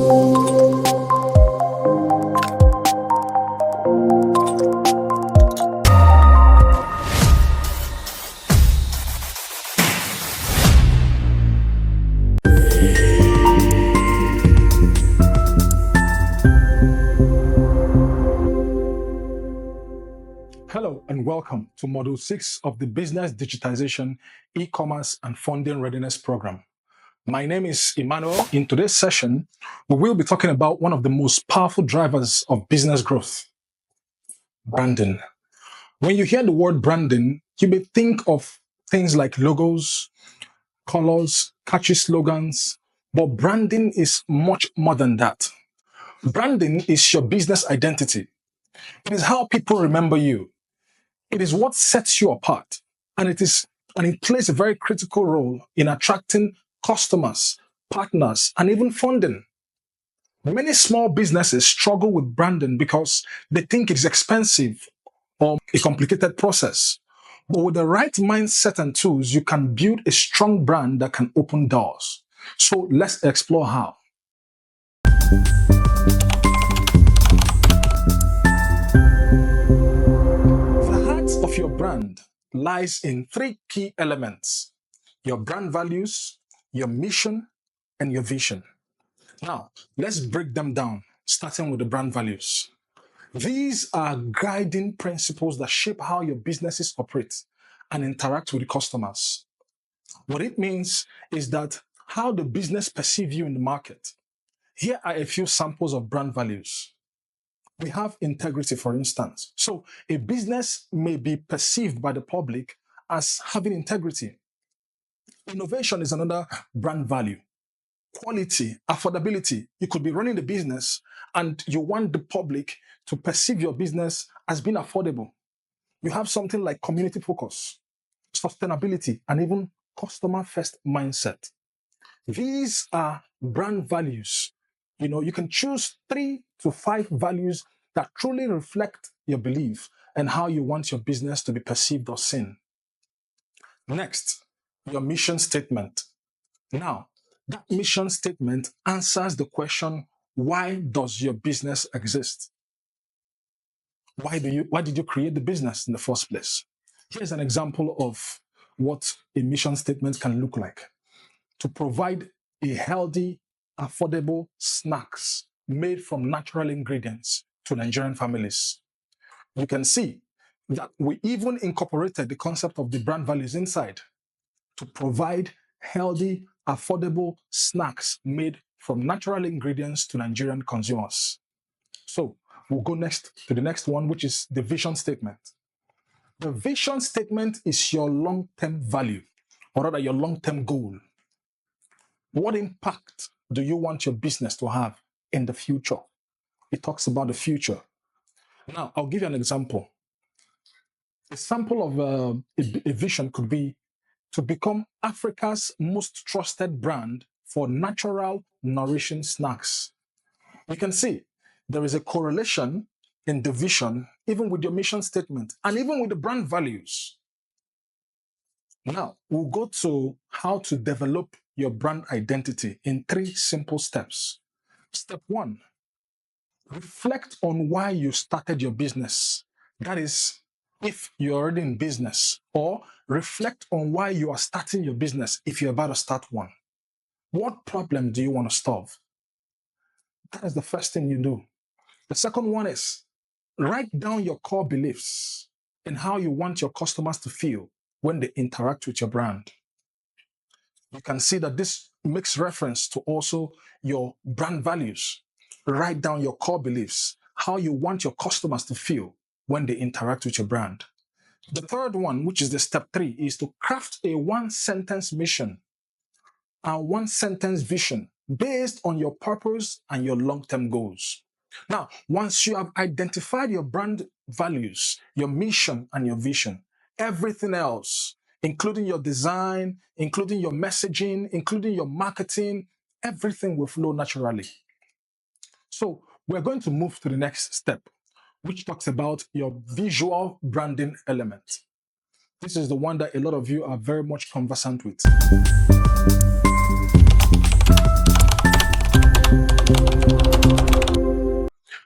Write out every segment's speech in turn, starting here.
Hello and welcome to Module 6 of the Business Digitization, E-commerce and Funding Readiness Program. My name is Emmanuel. In today's session, we will be talking about one of the most powerful drivers of business growth, branding. When you hear the word branding, you may think of things like logos, colors, catchy slogans, but branding is much more than that. Branding is your business identity. It is how people remember you. It is what sets you apart, and it plays a very critical role in attracting customers, partners, and even funding. Many small businesses struggle with branding because they think it's expensive or a complicated process. But with the right mindset and tools, you can build a strong brand that can open doors. So let's explore how. Of your brand lies in three key elements: your brand values, your mission, and your vision. Now, let's break them down, starting with the brand values. These are guiding principles that shape how your businesses operate and interact with the customers. What it means is that how the business perceives you in the market. Here are a few samples of brand values. We have integrity, for instance. So a business may be perceived by the public as having integrity. Innovation is another brand value. Quality, affordability. You could be running the business and you want the public to perceive your business as being affordable. You have something like community focus, sustainability, and even customer first mindset. These are brand values. You can choose 3 to 5 values that truly reflect your belief and how you want your business to be perceived or seen. Next, your mission statement. Now, that mission statement answers the question, why does your business exist? Why did you create the business in the first place? Here's an example of what a mission statement can look like. To provide a healthy, affordable snacks made from natural ingredients to Nigerian families. You can see that we even incorporated the concept of the brand values inside to provide healthy, affordable snacks made from natural ingredients to Nigerian consumers. So we'll go next to the next one, which is the vision statement. The vision statement is your long-term value, or rather your long-term goal. What impact do you want your business to have in the future? It talks about the future. Now, I'll give you an example. A sample of a vision could be to become Africa's most trusted brand for natural, nourishing snacks. You can see there is a correlation in the vision, even with your mission statement, and even with the brand values. Now, we'll go to how to develop your brand identity in 3 simple steps. Step 1, reflect on why you started your business. That is, if you're already in business, or reflect on why you are starting your business if you're about to start one. What problem do you want to solve? That is the first thing you do. The second one is write down your core beliefs and how you want your customers to feel when they interact with your brand. You can see that this makes reference to also your brand values. Write down your core beliefs, how you want your customers to feel when they interact with your brand. The third one, which is the step 3, is to craft a 1-sentence mission and 1-sentence vision based on your purpose and your long-term goals. Now, once you have identified your brand values, your mission, and your vision, everything else, including your design, including your messaging, including your marketing, everything will flow naturally. So we're going to move to the next step, which talks about your visual branding element. This is the one that a lot of you are very much conversant with.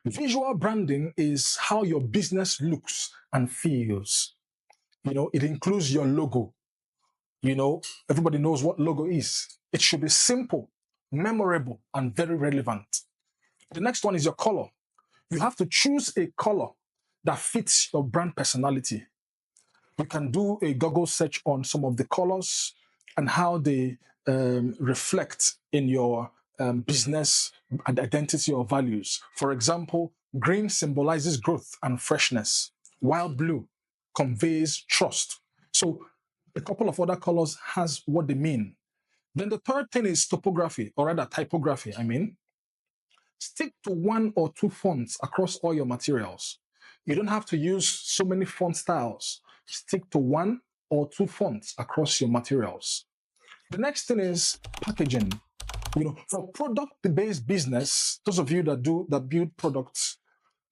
Visual branding is how your business looks and feels. It includes your logo. Everybody knows what logo is. It should be simple, memorable, and very relevant. The next one is your color. You have to choose a color that fits your brand personality. You can do a Google search on some of the colors and how they reflect in your business and identity or values. For example, green symbolizes growth and freshness, while blue conveys trust. So a couple of other colors has what they mean. Then the third thing is topography, or rather typography, I mean. Stick to one or two fonts across all your materials. You don't have to use so many font styles. Stick to one or two fonts across your materials. The next thing is packaging. For product-based business, those of you that build products,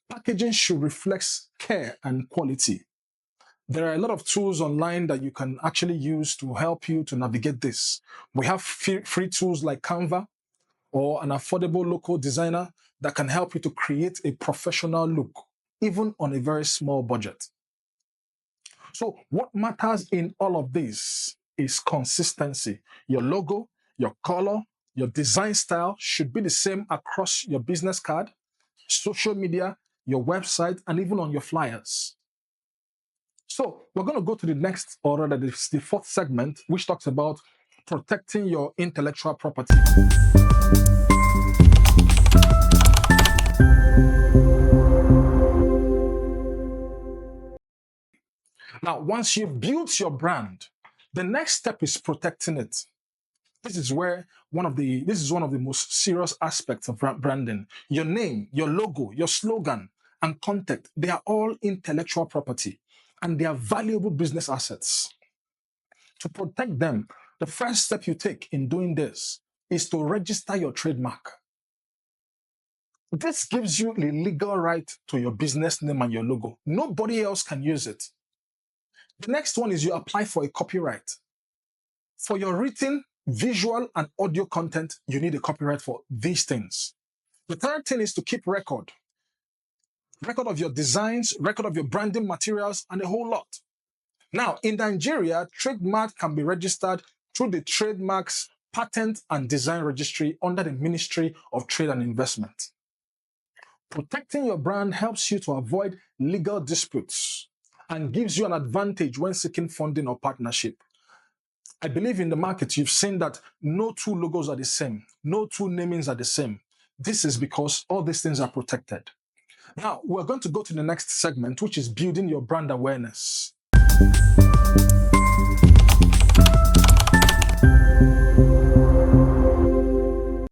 packaging should reflect care and quality. There are a lot of tools online that you can actually use to help you to navigate this. We have free tools like Canva or an affordable local designer that can help you to create a professional look, even on a very small budget. So what matters in all of this is consistency. Your logo, your color, your design style should be the same across your business card, social media, your website, and even on your flyers. So we're going to go to the next, or rather the fourth segment, which talks about protecting your intellectual property. Now, once you've built your brand, the next step is protecting it. This is one of the most serious aspects of branding. Your name, your logo, your slogan, and content, they are all intellectual property and they are valuable business assets. To protect them, the first step you take in doing this is to register your trademark. This gives you the legal right to your business name and your logo. Nobody else can use it. The next one is you apply for a copyright. For your written, visual, and audio content, you need a copyright for these things. The third thing is to keep record of your designs, record of your branding materials, and a whole lot. Now, in Nigeria, trademark can be registered through the Trademarks, Patent, and Design Registry under the Ministry of Trade and Investment. Protecting your brand helps you to avoid legal disputes and gives you an advantage when seeking funding or partnership. I believe in the market, you've seen that no two logos are the same, no two namings are the same. This is because all these things are protected. Now, we're going to go to the next segment, which is building your brand awareness.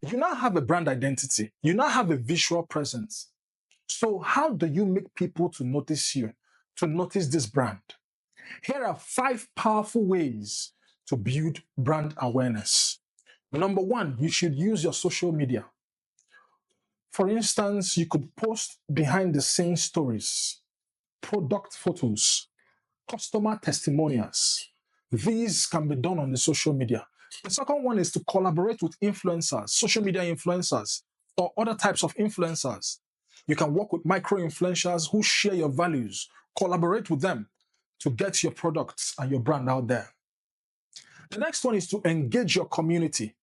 You now have a brand identity. You now have a visual presence. So how do you make people to notice you, to notice this brand? Here are 5 powerful ways to build brand awareness. Number 1, you should use your social media. For instance, you could post behind the scenes stories, product photos, customer testimonials. These can be done on the social media. The second one is to collaborate with influencers, social media influencers, or other types of influencers. You can work with micro-influencers who share your values, collaborate with them to get your products and your brand out there. The next one is to engage your community.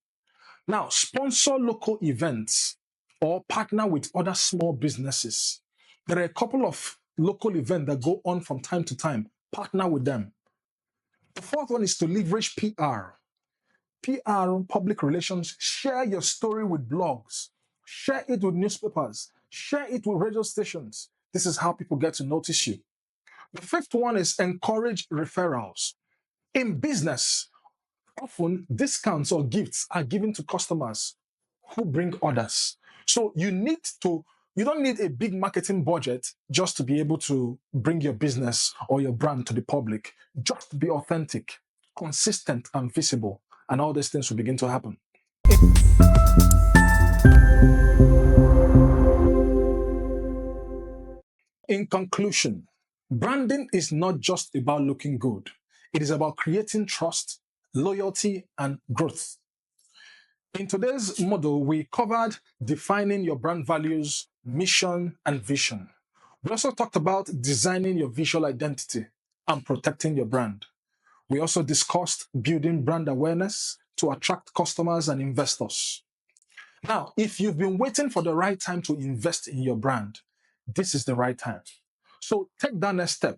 Now, sponsor local events or partner with other small businesses. There are a couple of local events that go on from time to time. Partner with them. The fourth one is to leverage PR. PR, public relations. Share your story with blogs. Share it with newspapers. Share it with radio stations. This is how people get to notice you. The fifth one is encourage referrals. In business, often discounts or gifts are given to customers who bring orders. So you don't need a big marketing budget just to be able to bring your business or your brand to the public. Just be authentic, consistent, and visible, and all these things will begin to happen. In conclusion, branding is not just about looking good. It is about creating trust, loyalty, and growth. In today's model, we covered defining your brand values, mission, and vision. We also talked about designing your visual identity and protecting your brand. We also discussed building brand awareness to attract customers and investors. Now, if you've been waiting for the right time to invest in your brand, this is the right time. So take that next step.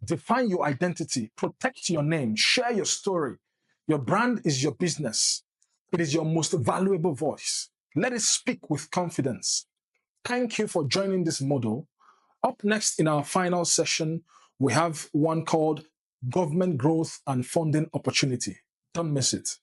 Define your identity, protect your name, share your story. Your brand is your business. It is your most valuable voice. Let it speak with confidence. Thank you for joining this model. Up next in our final session, we have one called Government Growth and Funding Opportunity. Don't miss it.